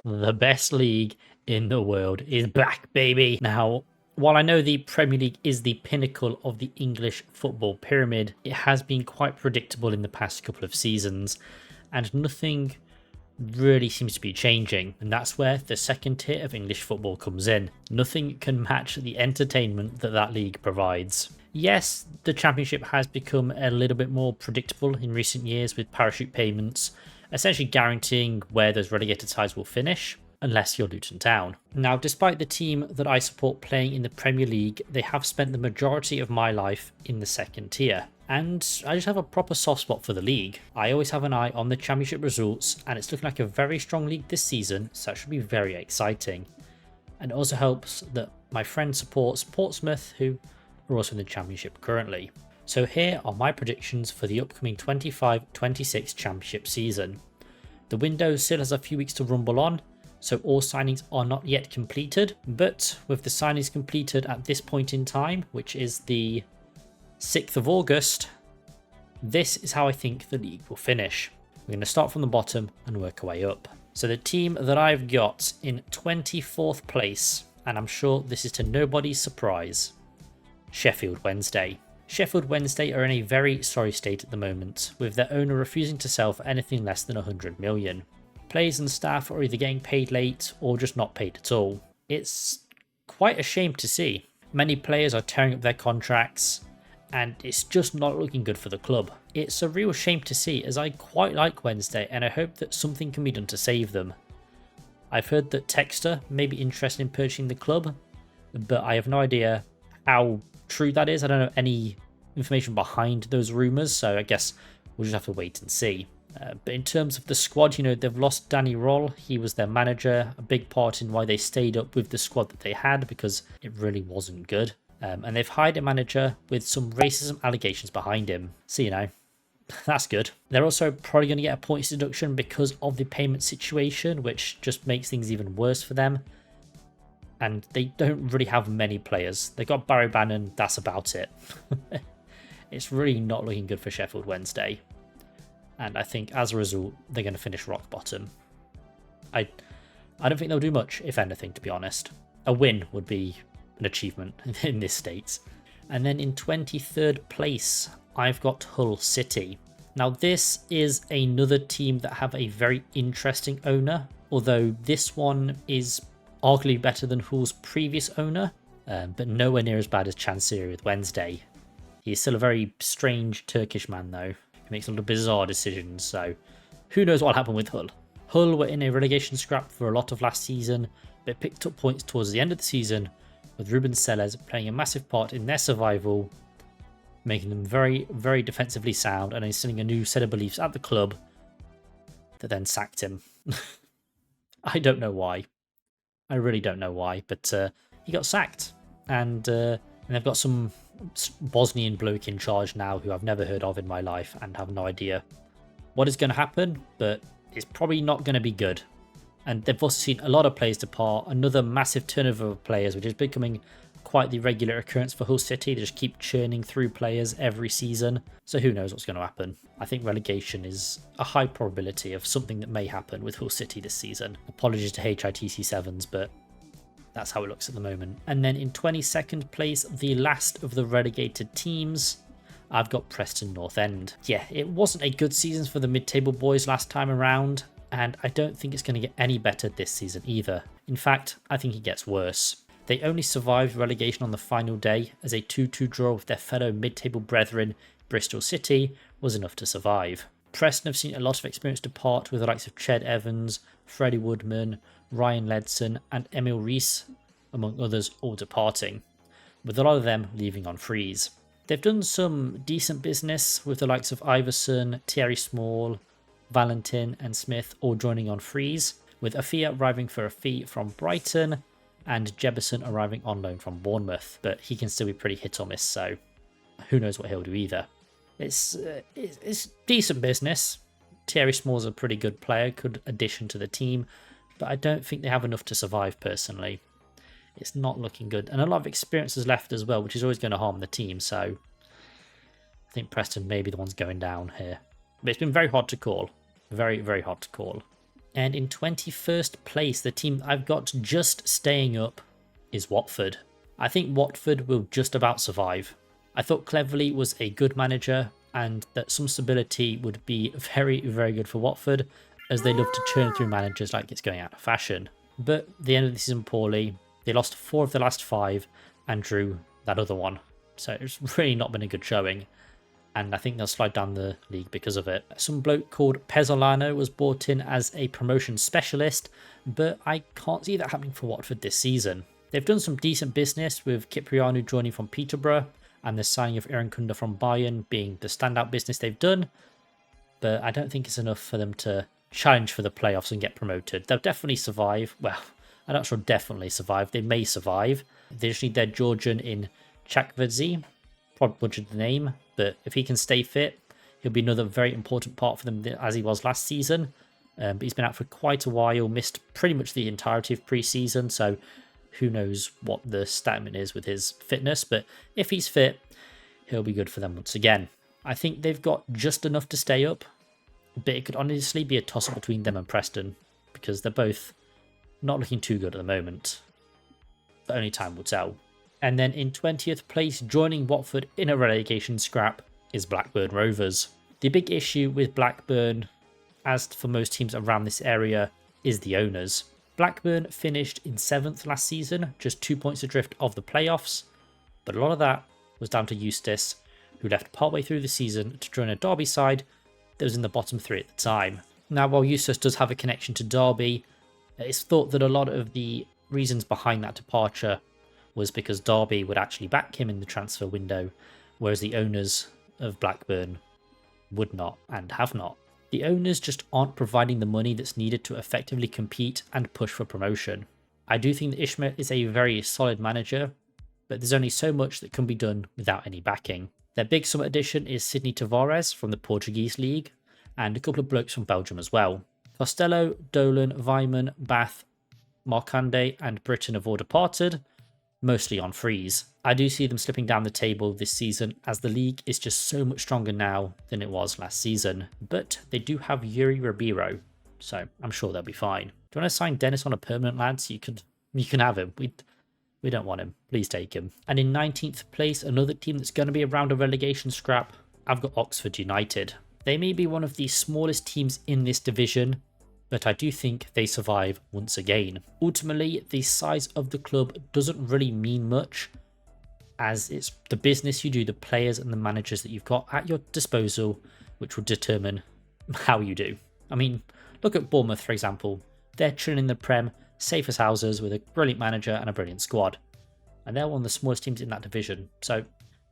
The best league in the world is back, baby. Now, while I know the Premier League is the pinnacle of the English football pyramid, it has been quite predictable in the past couple of seasons, and nothing really seems to be changing. And that's where the second tier of English football comes in. Nothing can match the entertainment that that league provides. Yes, the Championship has become a little bit more predictable in recent years with parachute payments, essentially guaranteeing where those relegated sides will finish, unless you're Luton Town. Now, despite the team that I support playing in the Premier League, they have spent the majority of my life in the second tier. And I just have a proper soft spot for the league. I always have an eye on the Championship results, and it's looking like a very strong league this season, so that should be very exciting. And it also helps that my friend supports Portsmouth, who are also in the Championship currently. So here are my predictions for the upcoming 25-26 Championship season. The window still has a few weeks to rumble on, so all signings are not yet completed, but with the signings completed at this point in time, which is the 6th of August, this is how I think the league will finish. We're going to start from the bottom and work our way up. So the team that I've got in 24th place, and I'm sure this is to nobody's surprise, Sheffield Wednesday. Sheffield Wednesday are in a very sorry state at the moment, with their owner refusing to sell for anything less than 100 million. Players and staff are either getting paid late or just not paid at all. It's quite a shame to see. Many players are tearing up their contracts, and it's just not looking good for the club. It's a real shame to see, as I quite like Wednesday and I hope that something can be done to save them. I've heard that Texter may be interested in purchasing the club, but I have no idea how true that is. I don't know any information behind those rumours, so I guess we'll just have to wait and see. But in terms of the squad, they've lost Danny Roll. He was their manager, a big part in why they stayed up with the squad that they had, because it really wasn't good. And they've hired a manager with some racism allegations behind him. So, that's good. They're also probably going to get a points deduction because of the payment situation, which just makes things even worse for them. And they don't really have many players. They got Barry Bannon, that's about it. It's really not looking good for Sheffield Wednesday. And I think as a result, they're going to finish rock bottom. I don't think they'll do much, if anything, to be honest. A win would be an achievement in this state. And then in 23rd place, I've got Hull City. Now this is another team that have a very interesting owner, although this one is arguably better than Hull's previous owner, but nowhere near as bad as Chansiri with Wednesday. He's still a very strange Turkish man though. He makes a lot of bizarre decisions, so who knows what'll happen with Hull. Hull were in a relegation scrap for a lot of last season, but picked up points towards the end of the season, with Ruben Sellers playing a massive part in their survival, making them very, very defensively sound and instilling a new set of beliefs at the club that then sacked him. I don't know why. I really don't know why, but he got sacked. And they've got some Bosnian bloke in charge now who I've never heard of in my life and have no idea what is going to happen, but it's probably not going to be good. And they've also seen a lot of players depart, another massive turnover of players, which is becoming quite the regular occurrence for Hull City. They just keep churning through players every season, so who knows what's going to happen. I think relegation is a high probability of something that may happen with Hull City this season. Apologies to HITC 7s, but that's how it looks at the moment. And then in 22nd place, the last of the relegated teams, I've got Preston North End. Yeah, it wasn't a good season for the mid-table boys last time around, and I don't think it's going to get any better this season either. In fact, I think it gets worse. They only survived relegation on the final day, as a 2-2 draw with their fellow mid-table brethren, Bristol City, was enough to survive. Preston have seen a lot of experience depart, with the likes of Ched Evans, Freddie Woodman, Ryan Ledson and Emil Rees, among others, all departing, with a lot of them leaving on frees. They've done some decent business, with the likes of Iverson, Thierry Small, Valentin and Smith all joining on frees, with Afia arriving for a fee from Brighton and Jebison arriving on loan from Bournemouth, but he can still be pretty hit or miss, so who knows what he'll do either. It's decent business. Thierry Small's a pretty good player, good addition to the team, but I don't think they have enough to survive personally. It's not looking good, and a lot of experience is left as well, which is always going to harm the team, so I think Preston may be the ones going down here. But it's been very hard to call. Very, very hard to call. And in 21st place, the team I've got just staying up is Watford. I think Watford will just about survive. I thought Cleverley was a good manager and that some stability would be very, very good for Watford, as they love to churn through managers like it's going out of fashion. But the end of the season poorly. They lost 4 of the last 5 and drew that other one. So it's really not been a good showing. And I think they'll slide down the league because of it. Some bloke called Pezzolano was brought in as a promotion specialist, but I can't see that happening for Watford this season. They've done some decent business with Kyprianou joining from Peterborough and the signing of Aaron Kunda from Bayern being the standout business they've done, but I don't think it's enough for them to challenge for the playoffs and get promoted. They'll definitely survive. Well, I'm not sure definitely survive. They may survive. They just need their Georgian in Chakvedzi. Probably butchered the name, but if he can stay fit, he'll be another very important part for them as he was last season. But he's been out for quite a while, missed pretty much the entirety of pre-season, so who knows what the statement is with his fitness. But if he's fit, he'll be good for them once again. I think they've got just enough to stay up, but it could honestly be a toss-up between them and Preston, because they're both not looking too good at the moment. But only time will tell. And then in 20th place, joining Watford in a relegation scrap, is Blackburn Rovers. The big issue with Blackburn, as for most teams around this area, is the owners. Blackburn finished in 7th last season, just 2 points adrift of the playoffs, but a lot of that was down to Eustace, who left partway through the season to join a Derby side that was in the bottom 3 at the time. Now, while Eustace does have a connection to Derby, it's thought that a lot of the reasons behind that departure was because Derby would actually back him in the transfer window, whereas the owners of Blackburn would not and have not. The owners just aren't providing the money that's needed to effectively compete and push for promotion. I do think that Ishmael is a very solid manager, but there's only so much that can be done without any backing. Their big summer addition is Sidney Tavares from the Portuguese league, and a couple of blokes from Belgium as well. Costello, Dolan, Weimann, Bath, Markande and Britain have all departed, mostly on frees. I do see them slipping down the table this season, as the league is just so much stronger now than it was last season. But they do have Yuri Ribeiro, so I'm sure they'll be fine. Do you want to sign Dennis on a permanent, lads? You can have him. We don't want him. Please take him. And in 19th place, another team that's going to be around a relegation scrap, I've got Oxford United. They may be one of the smallest teams in this division, but I do think they survive once again. Ultimately, the size of the club doesn't really mean much, as it's the business you do, the players and the managers that you've got at your disposal, which will determine how you do. I mean, look at Bournemouth, for example. They're chilling in the Prem, safe as houses, with a brilliant manager and a brilliant squad. And they're one of the smallest teams in that division, so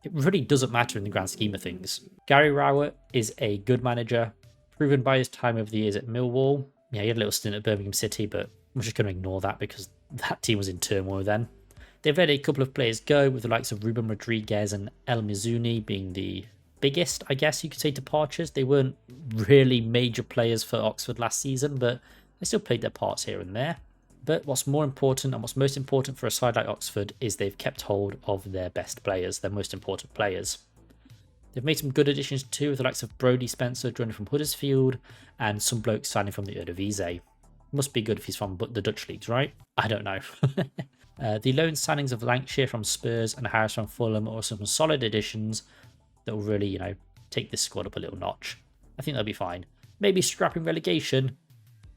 it really doesn't matter in the grand scheme of things. Gary Rowett is a good manager, proven by his time over the years at Millwall. Yeah, he had a little stint at Birmingham City, but I'm just going to ignore that because that team was in turmoil then. They've let a couple of players go, with the likes of Ruben Rodriguez and El Mizuni being the biggest, I guess you could say, departures. They weren't really major players for Oxford last season, but they still played their parts here and there. But what's more important, and what's most important for a side like Oxford, is they've kept hold of their best players, their most important players. They've made some good additions too, with the likes of Brodie Spencer joining from Huddersfield and some blokes signing from the Eredivisie. Must be good if he's from the Dutch leagues, right? I don't know. The loan signings of Lancashire from Spurs and Harris from Fulham are some solid additions that will really, take this squad up a little notch. I think they'll be fine. Maybe scrapping relegation,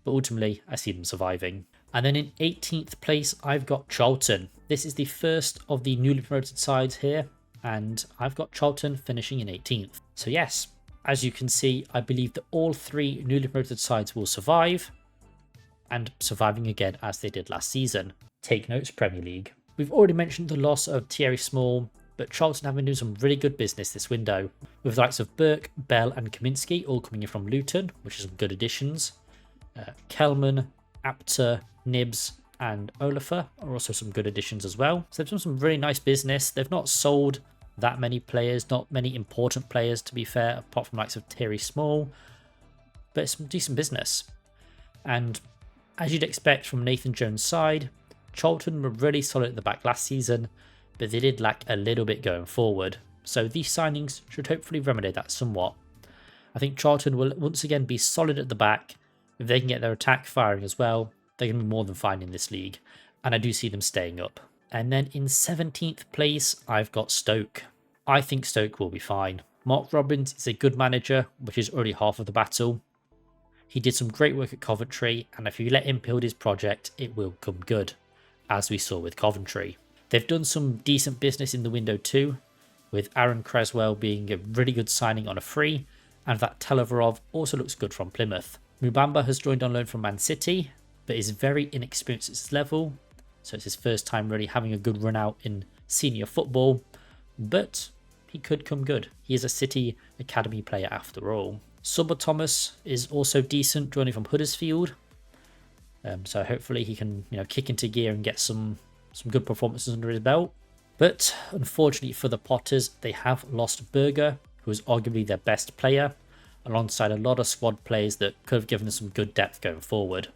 but ultimately I see them surviving. And then in 18th place, I've got Charlton. This is the first of the newly promoted sides here, and I've got Charlton finishing in 18th. So yes, as you can see, I believe that all 3 newly promoted sides will survive, and surviving again as they did last season. Take notes, Premier League. We've already mentioned the loss of Thierry Small, but Charlton have been doing some really good business this window, with the likes of Burke, Bell and Kaminsky all coming in from Luton, which is some good additions. Kelman, Apter, Nibs and Olafur are also some good additions as well. So they've done some really nice business. They've not sold that many players, not many important players to be fair, apart from the likes of Thierry Small, but it's some decent business. And as you'd expect from Nathan Jones' side, Charlton were really solid at the back last season, but they did lack a little bit going forward. So these signings should hopefully remedy that somewhat. I think Charlton will once again be solid at the back, If they can get their attack firing as well, they're going to be more than fine in this league. And I do see them staying up. And then in 17th place, I've got Stoke. I think Stoke will be fine. Mark Robbins is a good manager, which is already half of the battle. He did some great work at Coventry, and if you let him build his project, it will come good, as we saw with Coventry. They've done some decent business in the window too, with Aaron Creswell being a really good signing on a free, and that Televorov also looks good from Plymouth. Mubamba has joined on loan from Man City, but is very inexperienced at this level, so it's his first time really having a good run out in senior football, but he could come good. He is a City Academy player after all. Subba Thomas is also decent, joining from Huddersfield, so hopefully he can kick into gear and get some good performances under his belt. But unfortunately for the Potters, they have lost Berger, who is arguably their best player, alongside a lot of squad players that could have given them some good depth going forward.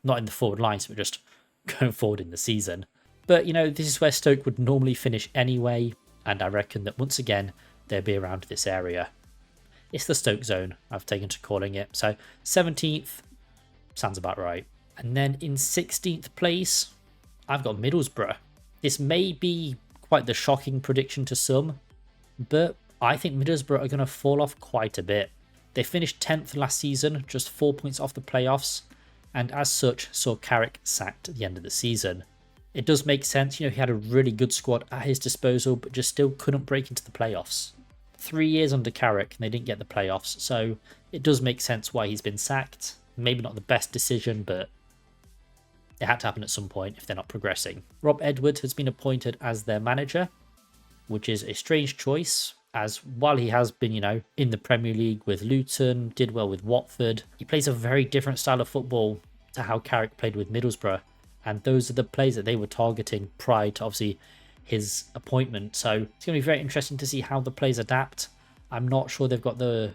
Not in the forward lines, but just going forward in the season. But, this is where Stoke would normally finish anyway, and I reckon that once again, they'll be around this area. It's the Stoke zone, I've taken to calling it. So 17th, sounds about right. And then in 16th place, I've got Middlesbrough. This may be quite the shocking prediction to some, but I think Middlesbrough are going to fall off quite a bit. They finished 10th last season, just 4 points off the playoffs, and as such saw Carrick sacked at the end of the season. It does make sense, he had a really good squad at his disposal, but just still couldn't break into the playoffs. 3 years under Carrick and they didn't get the playoffs, so it does make sense why he's been sacked. Maybe not the best decision, but it had to happen at some point if they're not progressing. Rob Edwards has been appointed as their manager, which is a strange choice, as while he has been, in the Premier League with Luton, did well with Watford, he plays a very different style of football to how Carrick played with Middlesbrough, and those are the players that they were targeting prior to obviously his appointment. So it's going to be very interesting to see how the players adapt. I'm not sure they've got the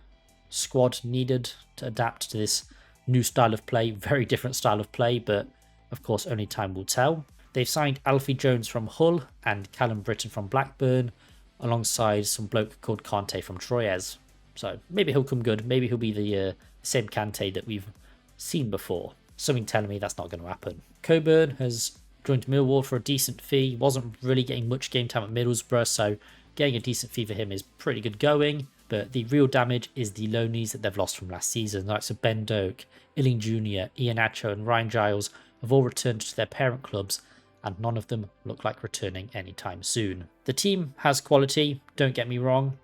squad needed to adapt to this new style of play, very different style of play, but of course only time will tell. They've signed Alfie Jones from Hull and Callum Britton from Blackburn, alongside some bloke called Kante from Troyes. So maybe he'll come good. Maybe he'll be the same Kante that we've seen before. Something telling me that's not going to happen. Coburn has joined Millwall for a decent fee. Wasn't really getting much game time at Middlesbrough, so getting a decent fee for him is pretty good going. But the real damage is the loanees that they've lost from last season. Like Ben Doak, Illing Jr., Iheanacho and Ryan Giles have all returned to their parent clubs, and none of them look like returning anytime soon. The team has quality, don't get me wrong,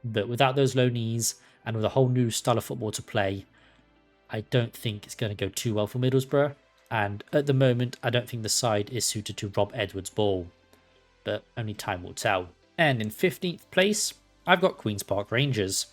but without those loanees and with a whole new style of football to play, I don't think it's going to go too well for Middlesbrough. And at the moment, I don't think the side is suited to Rob Edwards' ball, but only time will tell. And in 15th place, I've got Queen's Park Rangers.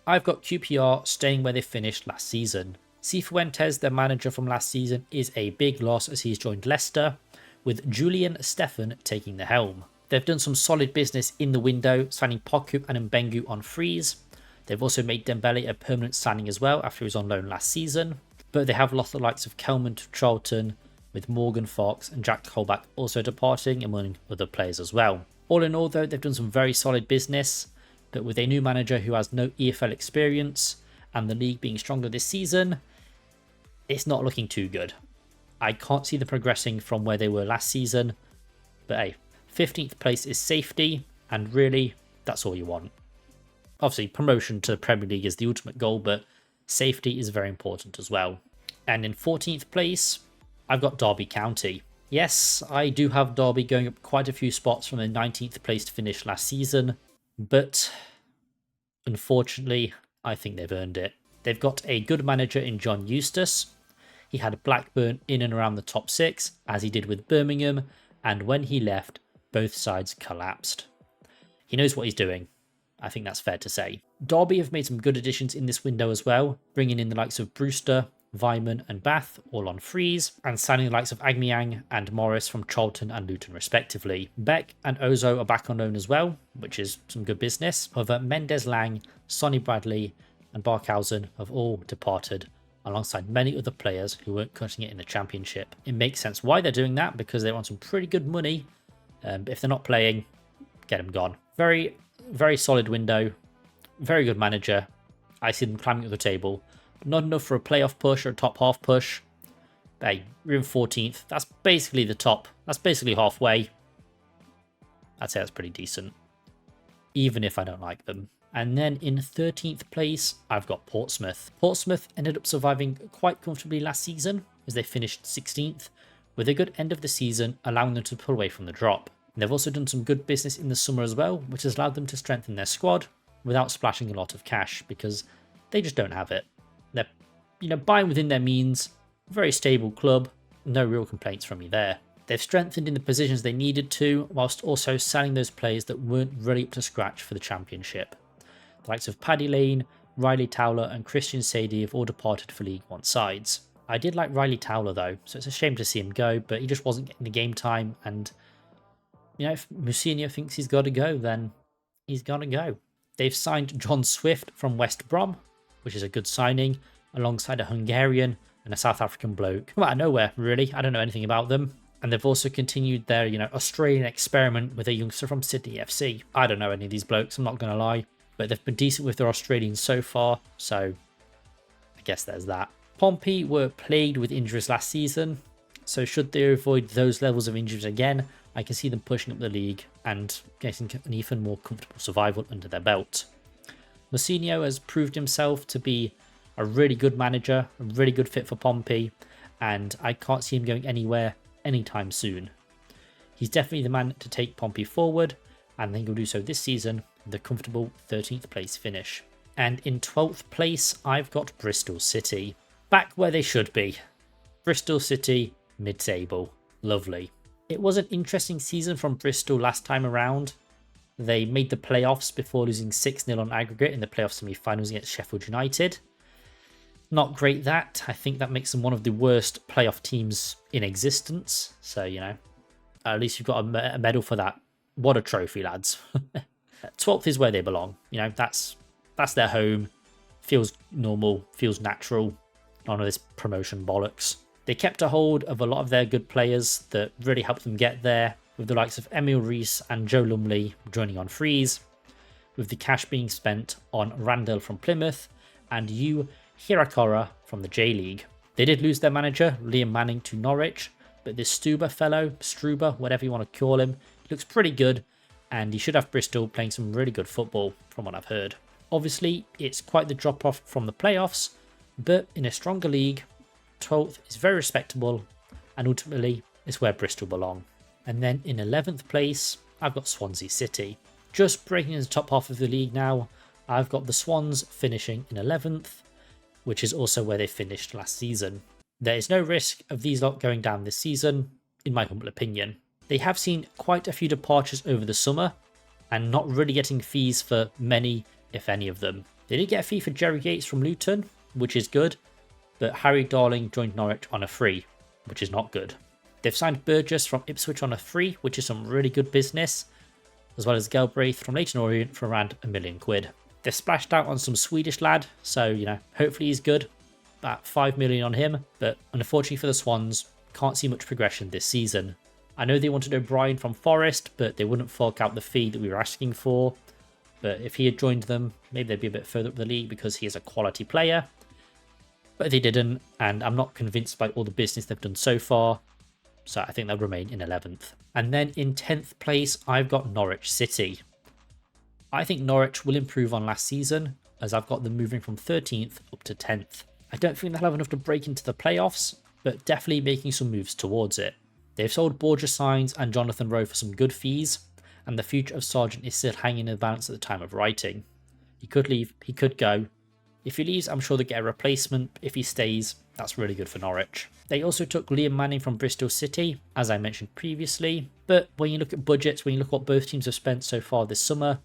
I've got QPR staying where they finished last season. Cifuentes, their manager from last season, is a big loss as he's joined Leicester, with Julian Stefan taking the helm. They've done some solid business in the window, signing Poku and Mbengu on frees. They've also made Dembele a permanent signing as well after he was on loan last season. But they have lost the likes of Kelman to Charlton, with Morgan Fox and Jack Colback also departing, among other players as well. All in all though, they've done some very solid business, but with a new manager who has no EFL experience and the league being stronger this season, it's not looking too good. I can't see them progressing from where they were last season, but hey, 15th place is safety, and really, that's all you want. Obviously, promotion to the Premier League is the ultimate goal, but safety is very important as well. And in 14th place, I've got Derby County. Yes, I do have Derby going up quite a few spots from the 19th place to finish last season, but unfortunately, I think they've earned it. They've got a good manager in John Eustace. He had Blackburn in and around the top 6, as he did with Birmingham, and when he left, both sides collapsed. He knows what he's doing. I think that's fair to say. Derby have made some good additions in this window as well, bringing in the likes of Brewster, Vyman and Bath, all on frees, and signing the likes of Aubameyang and Morris from Charlton and Luton respectively. Beck and Ozo are back on loan as well, which is some good business. However, Mendes Lang, Sonny Bradley and Barkhausen have all departed, alongside many other players who weren't cutting it in the Championship. It makes sense why they're doing that, because they're on some pretty good money. But if they're not playing, get them gone. Very solid window, very good manager. I see them climbing up the table, Not enough for a playoff push or a top half push. Hey, we're in 14th. That's basically the top. That's basically halfway. I'd say that's pretty decent, even if I don't like them. And then in 13th place, I've got Portsmouth. Portsmouth ended up surviving quite comfortably last season as they finished 16th, with a good end of the season, allowing them to pull away from the drop. And they've also done some good business in the summer as well, which has allowed them to strengthen their squad without splashing a lot of cash because they just don't have it. They're, buying within their means, very stable club, no real complaints from me there. They've strengthened in the positions they needed to, whilst also selling those players that weren't really up to scratch for the championship. The likes of Paddy Lane, Riley Towler and Christian Sadie have all departed for League One sides. I did like Riley Towler though, so it's a shame to see him go, but he just wasn't getting the game time, and if Mousinho thinks he's got to go, then he's got to go. They've signed John Swift from West Brom, which is a good signing, alongside a Hungarian and a South African bloke. Come out of nowhere, really. I don't know anything about them. And they've also continued their, Australian experiment with a youngster from Sydney FC. I don't know any of these blokes, I'm not going to lie. But they've been decent with their Australians so far, so I guess there's that. Pompey were plagued with injuries last season, so should they avoid those levels of injuries again, I can see them pushing up the league and getting an even more comfortable survival under their belt. Mousinho has proved himself to be a really good manager, a really good fit for Pompey, and I can't see him going anywhere anytime soon. He's definitely the man to take Pompey forward, and I think he'll do so this season with a comfortable 13th place finish. And in 12th place, I've got Bristol City. Back where they should be. Bristol City, mid-table. Lovely. It was an interesting season from Bristol last time around. They made the playoffs before losing 6-0 on aggregate in the playoff semi-finals against Sheffield United. Not great that. I think that makes them one of the worst playoff teams in existence. So, at least you've got a medal for that. What a trophy, lads. 12th is where they belong. That's their home. Feels normal, feels natural. None of this promotion bollocks. They kept a hold of a lot of their good players that really helped them get there, with the likes of Emil Rees and Joe Lumley joining on frees, with the cash being spent on Randall from Plymouth and Yu Hirakora from the J-League. They did lose their manager, Liam Manning, to Norwich, but this Struber, whatever you want to call him, looks pretty good, and he should have Bristol playing some really good football from what I've heard. Obviously, it's quite the drop-off from the playoffs, but in a stronger league, 12th is very respectable, and ultimately is where Bristol belong. And then in 11th place, I've got Swansea City. Just breaking into the top half of the league now, I've got the Swans finishing in 11th, which is also where they finished last season. There is no risk of these lot going down this season, in my humble opinion. They have seen quite a few departures over the summer, and not really getting fees for many, if any of them. They did get a fee for Jerry Yates from Luton, which is good, but Harry Darling joined Norwich on a free, which is not good. They've signed Burgess from Ipswich on a free, which is some really good business, as well as Galbraith from Leyton Orient for around £1 million. They've splashed out on some Swedish lad, so, hopefully he's good. About 5 million on him, but unfortunately for the Swans, can't see much progression this season. I know they wanted O'Brien from Forest, but they wouldn't fork out the fee that we were asking for. But if he had joined them, maybe they'd be a bit further up the league because he is a quality player. But they didn't, and I'm not convinced by all the business they've done so far. So I think they'll remain in 11th. And then in 10th place, I've got Norwich City. I think Norwich will improve on last season, as I've got them moving from 13th up to 10th. I don't think they'll have enough to break into the playoffs, but definitely making some moves towards it. They've sold Borges Signs and Jonathan Rowe for some good fees, and the future of Sargent is still hanging in the balance at the time of writing. He could leave, he could go. If he leaves, I'm sure they'll get a replacement. If he stays, that's really good for Norwich. They also took Liam Manning from Bristol City, as I mentioned previously, but when you look at budgets, when you look at what both teams have spent so far this summer,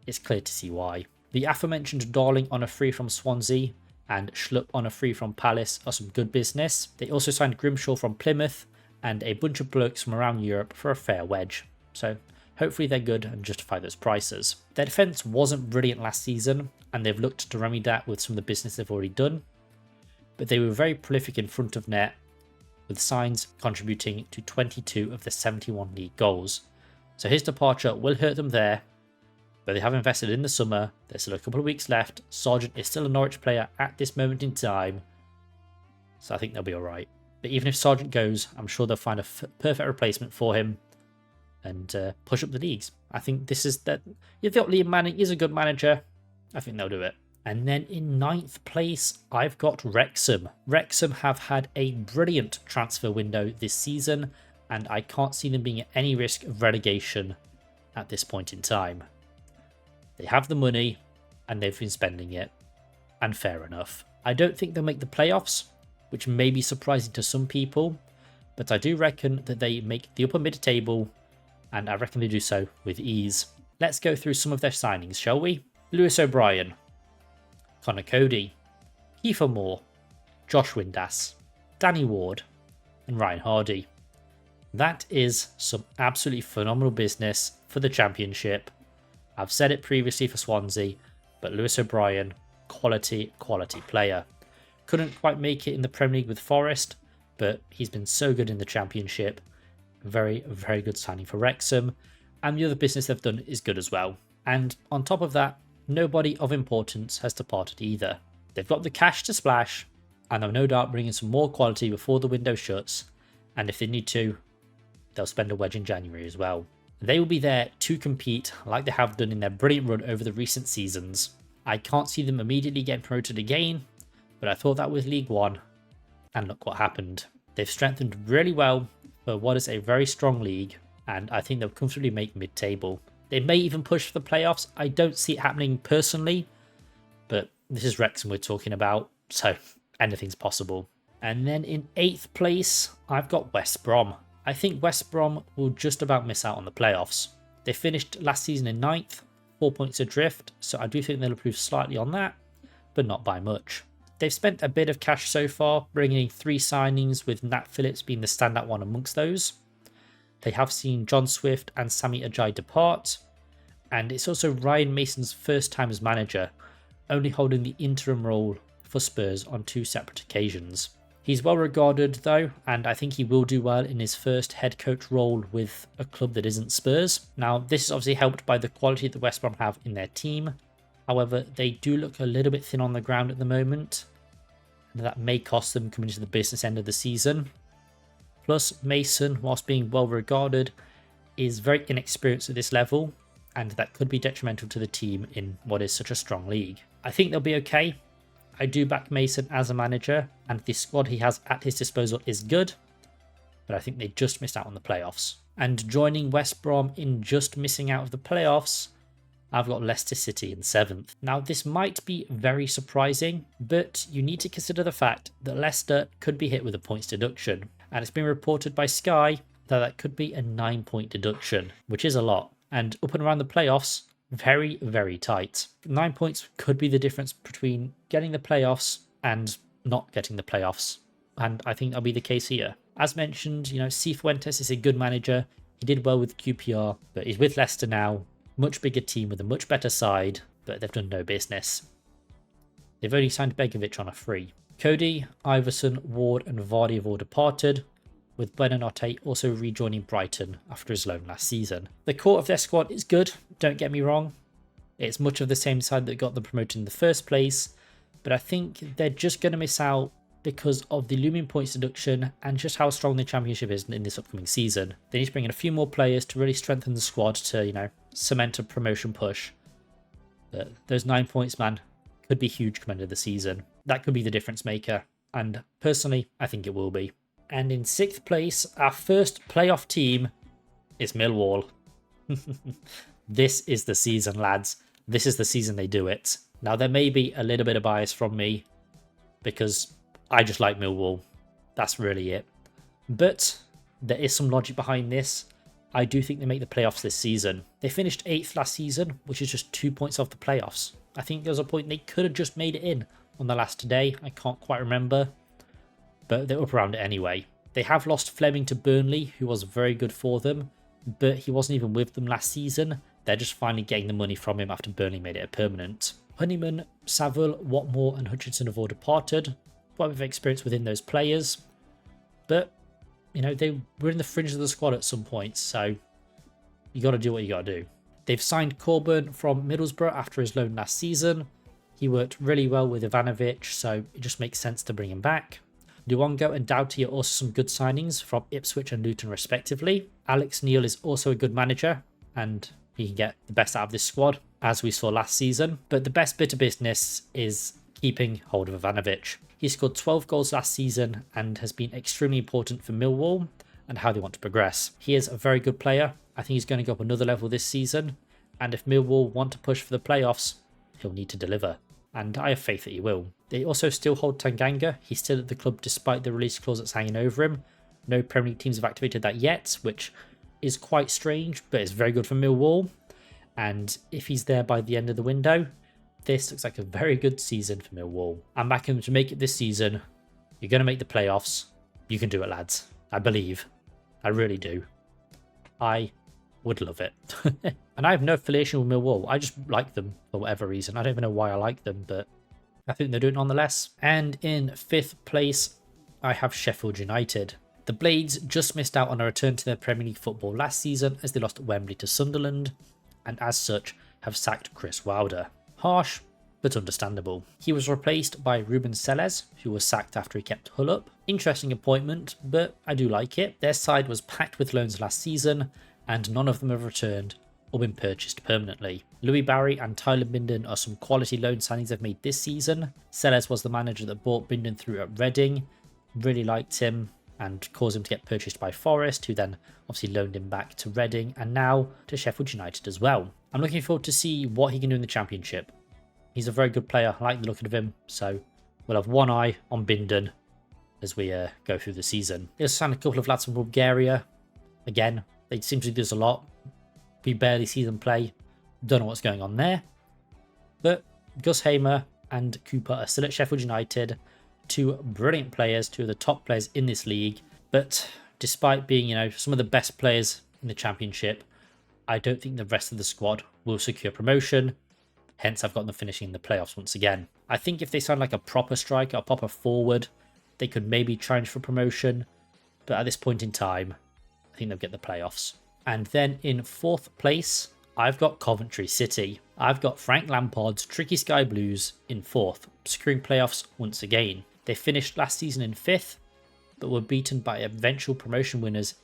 it's clear to see why. The aforementioned Darling on a free from Swansea and Schlupp on a free from Palace are some good business. They also signed Grimshaw from Plymouth and a bunch of blokes from around Europe for a fair wedge. So hopefully they're good and justify those prices. Their defence wasn't brilliant last season, and they've looked to remedy that with some of the business they've already done. But they were very prolific in front of net, with Signs contributing to 22 of the 71 league goals. So his departure will hurt them there, But they have invested in the summer. There's still a couple of weeks left. Sargent is still a Norwich player at this moment in time. So I think they'll be all right. But even if Sargent goes, I'm sure they'll find a perfect replacement for him and push up the leagues. I think this is that. You've got Liam Manning, he's a good manager. I think they'll do it. And then in 9th place, I've got Wrexham. Wrexham have had a brilliant transfer window this season, and I can't see them being at any risk of relegation at this point in time. They have the money, and they've been spending it, and fair enough. I don't think they'll make the playoffs, which may be surprising to some people, but I do reckon that they make the upper mid-table, and I reckon they do so with ease. Let's go through some of their signings, shall we? Lewis O'Brien, Connor Cody, Kiefer Moore, Josh Windass, Danny Ward, and Ryan Hardy. That is some absolutely phenomenal business for the Championship. I've said it previously for Swansea, but Lewis O'Brien, quality player. Couldn't quite make it in the Premier League with Forest, but he's been so good in the Championship. Very, very good signing for Wrexham. And the other business they've done is good as well. And on top of that, nobody of importance has departed either. They've got the cash to splash, and they'll no doubt bring in some more quality before the window shuts. And if they need to, they'll spend a wedge in January as well. They will be there to compete like they have done in their brilliant run over the recent seasons. I can't see them immediately getting promoted again, but I thought that was League One, and look what happened. They've strengthened really well for what is a very strong league, and I think they'll comfortably make mid-table. They may even push for the playoffs. I don't see it happening personally, but this is Wrexham we're talking about, so anything's possible. And then in 8th place, I've got West Brom. I think West Brom will just about miss out on the playoffs. They finished last season in 9th, 4 points adrift, so I do think they'll improve slightly on that, but not by much. They've spent a bit of cash so far, bringing in 3 signings, with Nat Phillips being the standout one amongst those. They have seen John Swift and Sami Ajay depart, and it's also Ryan Mason's first time as manager, only holding the interim role for Spurs on 2 separate occasions. He's well regarded though, and I think he will do well in his first head coach role with a club that isn't Spurs. Now, this is obviously helped by the quality that West Brom have in their team. However, they do look a little bit thin on the ground at the moment, and that may cost them coming into the business end of the season. Plus, Mason, whilst being well regarded, is very inexperienced at this level, and that could be detrimental to the team in what is such a strong league. I think they'll be okay. I do back Mason as a manager, and the squad he has at his disposal is good, but I think they just missed out on the playoffs. And joining West Brom in just missing out of the playoffs, I've got Leicester City in 7th. Now, this might be very surprising, but you need to consider the fact that Leicester could be hit with a points deduction, and it's been reported by Sky that could be a 9-point deduction, which is a lot. And up and around the playoffs, very, very tight. 9 points could be the difference between getting the playoffs and not getting the playoffs. And I think that'll be the case here. As mentioned, Cifuentes is a good manager. He did well with QPR, but he's with Leicester now. Much bigger team with a much better side, but they've done no business. They've only signed Begovic on a free. Cody, Iverson, Ward and Vardy have all departed, with Buonanotte also rejoining Brighton after his loan last season. The core of their squad is good, don't get me wrong. It's much of the same side that got them promoted in the first place, but I think they're just going to miss out because of the looming points deduction and just how strong the Championship is in this upcoming season. They need to bring in a few more players to really strengthen the squad to, cement a promotion push. But those 9 points, man, could be huge come end of the season. That could be the difference maker, and personally, I think it will be. And in 6th place, our first playoff team is Millwall. This is the season, lads. This is the season they do it. Now, there may be a little bit of bias from me because I just like Millwall. That's really it. But there is some logic behind this. I do think they make the playoffs this season. They finished 8th last season, which is just 2 points off the playoffs. I think there was a point they could have just made it in on the last day. I can't quite remember, but they're up around it anyway. They have lost Fleming to Burnley, who was very good for them, but he wasn't even with them last season. They're just finally getting the money from him after Burnley made it a permanent. Honeyman, Saville, Watmore and Hutchinson have all departed. Quite a bit of experience within those players, but they were in the fringe of the squad at some point, so you got to do what you got to do. They've signed Coburn from Middlesbrough after his loan last season. He worked really well with Ivanovic, so it just makes sense to bring him back. Luongo and Doughty are also some good signings from Ipswich and Luton respectively. Alex Neil is also a good manager, and he can get the best out of this squad, as we saw last season. But the best bit of business is keeping hold of Ivanovic. He scored 12 goals last season and has been extremely important for Millwall and how they want to progress. He is a very good player. I think he's going to go up another level this season, and if Millwall want to push for the playoffs, he'll need to deliver, and I have faith that he will. They also still hold Tanganga. He's still at the club despite the release clause that's hanging over him. No Premier League teams have activated that yet, which is quite strange, but it's very good for Millwall. And if he's there by the end of the window, this looks like a very good season for Millwall. I'm backing them to make it this season. You're going to make the playoffs. You can do it, lads. I believe. I really do. I would love it. And I have no affiliation with Millwall. I just like them for whatever reason. I don't even know why I like them, but I think they're doing it nonetheless. And in 5th place, I have Sheffield United. The Blades just missed out on a return to their Premier League football last season as they lost at Wembley to Sunderland, and as such have sacked Chris Wilder. Harsh, but understandable. He was replaced by Ruben Seles, who was sacked after he kept Hull up. Interesting appointment, but I do like it. Their side was packed with loans last season, and none of them have returned or been purchased permanently. Louis Barry and Tyler Binden are some quality loan signings they've made this season. Seles was the manager that brought Binden through at Reading. Really liked him and caused him to get purchased by Forest, who then obviously loaned him back to Reading and now to Sheffield United as well. I'm looking forward to see what he can do in the Championship. He's a very good player. I like the look of him, so we'll have one eye on Binden as we go through the season. They'll sign a couple of lads from Bulgaria. Again, they seem to do this a lot. We barely see them play. Don't know what's going on there. But Gus Hamer and Cooper are still at Sheffield United. Two brilliant players, two of the top players in this league. But despite being, some of the best players in the Championship, I don't think the rest of the squad will secure promotion. Hence, I've got them finishing in the playoffs once again. I think if they sign like a proper striker, a proper forward, they could maybe challenge for promotion. But at this point in time, I think they'll get the playoffs. And then in 4th place, I've got Coventry City. I've got Frank Lampard's Tricky Sky Blues in 4th, securing playoffs once again. They finished last season in 5th, but were beaten by eventual promotion winners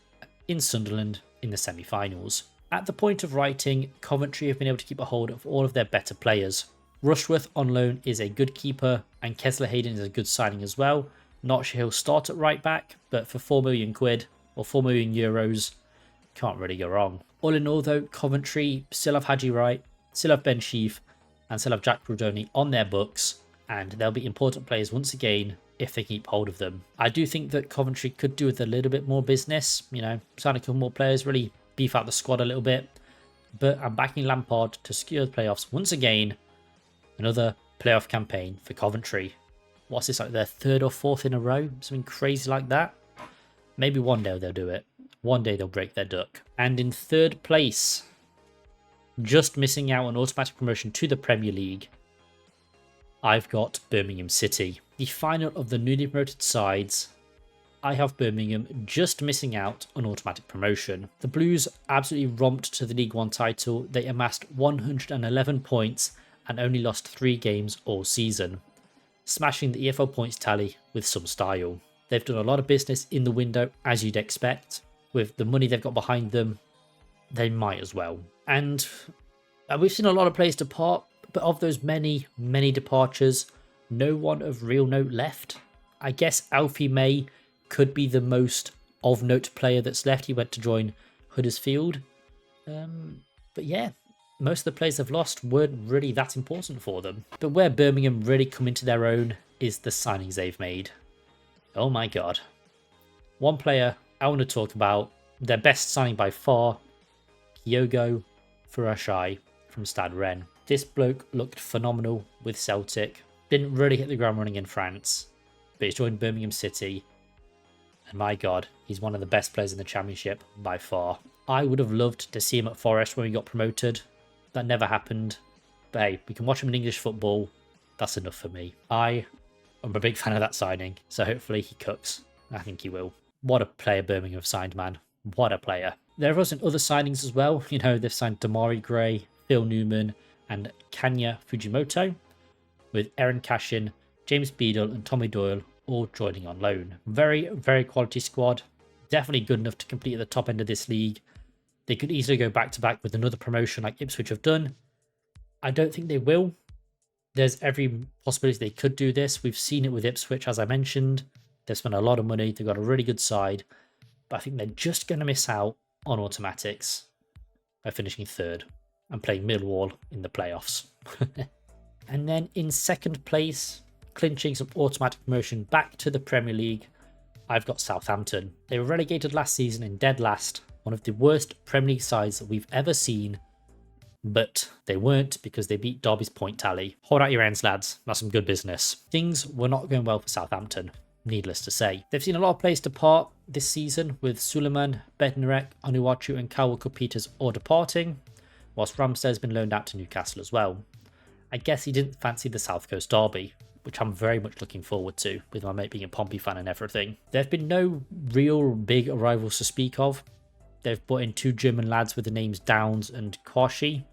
in Sunderland in the semi-finals. At the point of writing, Coventry have been able to keep a hold of all of their better players. Rushworth on loan is a good keeper, and Kessler Hayden is a good signing as well. Not sure he'll start at right back, but for £4 million or €4 million, can't really go wrong. All in all though, Coventry still have Haji Wright, still have Ben Sheaf, and still have Jack Rudoni on their books, and they'll be important players once again if they keep hold of them. I do think that Coventry could do with a little bit more business, sign a couple more players, really beef out the squad a little bit, but I'm backing Lampard to secure the playoffs once again. Another playoff campaign for Coventry. What's this, like their 3rd or 4th in a row? Something crazy like that? Maybe one day they'll do it. One day they'll break their duck. And in 3rd place, just missing out on automatic promotion to the Premier League, I've got Birmingham City. The final of the newly promoted sides, I have Birmingham just missing out on automatic promotion. The Blues absolutely romped to the League One title. They amassed 111 points and only lost 3 games all season, smashing the EFL points tally with some style. They've done a lot of business in the window, as you'd expect. With the money they've got behind them, they might as well. And we've seen a lot of players depart, but of those many, many departures, no one of real note left. I guess Alfie May could be the most of note player that's left. He went to join Huddersfield. But yeah, most of the players they've lost weren't really that important for them. But where Birmingham really come into their own is the signings they've made. Oh my god. One player I want to talk about, their best signing by far, Kyogo Furashai from Stade Rennes. This bloke looked phenomenal with Celtic. Didn't really hit the ground running in France, but he's joined Birmingham City. And my god, he's one of the best players in the Championship by far. I would have loved to see him at Forest when we got promoted. That never happened. But hey, we can watch him in English football. That's enough for me. I am a big fan of that signing, so hopefully he cooks. I think he will. What a player Birmingham have signed, man. What a player. There are also other signings as well. You know, they've signed Damari Gray, Phil Newman, and Kanya Fujimoto, with Aaron Cashin, James Beadle, and Tommy Doyle all joining on loan. Very, very quality squad. Definitely good enough to compete at the top end of this league. They could easily go back to back with another promotion like Ipswich have done. I don't think they will. There's every possibility they could do this. We've seen it with Ipswich, as I mentioned. They've spent a lot of money. They've got a really good side. But I think they're just going to miss out on automatics by finishing third and playing Millwall in the playoffs. And then in second place, clinching some automatic promotion back to the Premier League, I've got Southampton. They were relegated last season in dead last, one of the worst Premier League sides that we've ever seen. But they weren't because they beat Derby's point tally. Hold out your hands, lads. That's some good business. Things were not going well for Southampton, needless to say. They've seen a lot of players depart this season, with Suleiman, Bednarek, Onuachu and Kyle Walker-Peters all departing, whilst Ramsdale's been loaned out to Newcastle as well. I guess he didn't fancy the South Coast Derby, which I'm very much looking forward to, with my mate being a Pompey fan and everything. There have been no real big arrivals to speak of. They've brought in 2 German lads with the names Downs and Kwashi,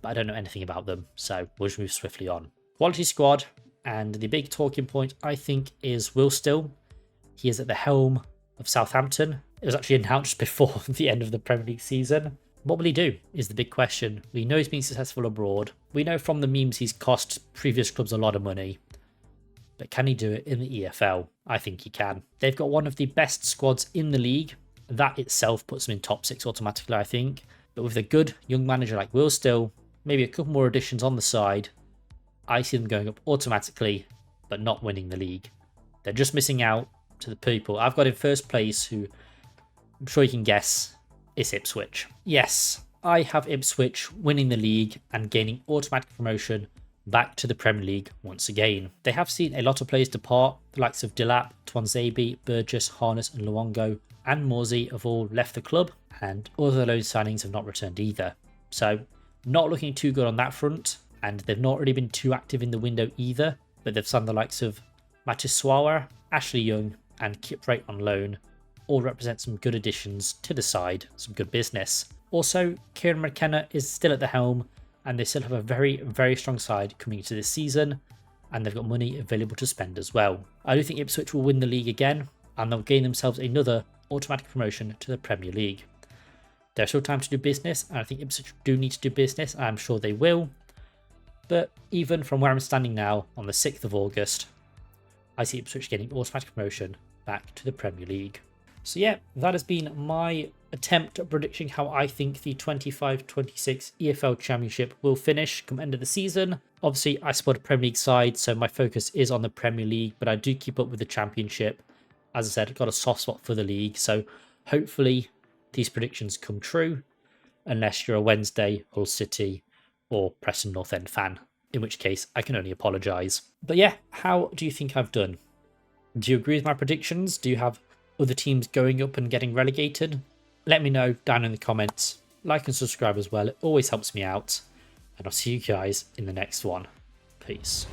but I don't know anything about them, so we'll just move swiftly on. Quality squad, and the big talking point, I think, is Will Still. He is at the helm of Southampton. It was actually announced before the end of the Premier League season. What will he do is the big question. We know he's been successful abroad. We know from the memes he's cost previous clubs a lot of money. But can he do it in the EFL? I think he can. They've got one of the best squads in the league. That itself puts them in top 6 automatically, I think. But with a good young manager like Will Still, maybe a couple more additions on the side, I see them going up automatically, but not winning the league. They're just missing out to the people I've got in first place, who I'm sure you can guess is Ipswich. Yes, I have Ipswich winning the league and gaining automatic promotion back to the Premier League once again. They have seen a lot of players depart. The likes of Dilap, Twanzebe, Burgess, Harness and Luongo and Morsey have all left the club, and all the loan signings have not returned either. So not looking too good on that front, and they've not really been too active in the window either, but they've signed the likes of Matiswawa, Ashley Young and Kip Wright on loan. All represent some good additions to the side, some good business. Also, Kieran McKenna is still at the helm, and they still have a very, very strong side coming into this season, and they've got money available to spend as well. I do think Ipswich will win the league again, and they'll gain themselves another automatic promotion to the Premier League. There's still time to do business, and I think Ipswich do need to do business, and I'm sure they will. But even from where I'm standing now, on the 6th of August, I see Ipswich getting automatic promotion back to the Premier League. So yeah, that has been my attempt at predicting how I think the 25-26 EFL Championship will finish come end of the season. Obviously, I support a Premier League side, so my focus is on the Premier League, but I do keep up with the Championship. As I said, I've got a soft spot for the league, so hopefully these predictions come true, unless you're a Wednesday, Hull City, or Preston North End fan, in which case I can only apologise. But yeah, how do you think I've done? Do you agree with my predictions? Do you have other teams going up and getting relegated? Let me know down in the comments. Like and subscribe as well, it always helps me out. And I'll see you guys in the next one. Peace.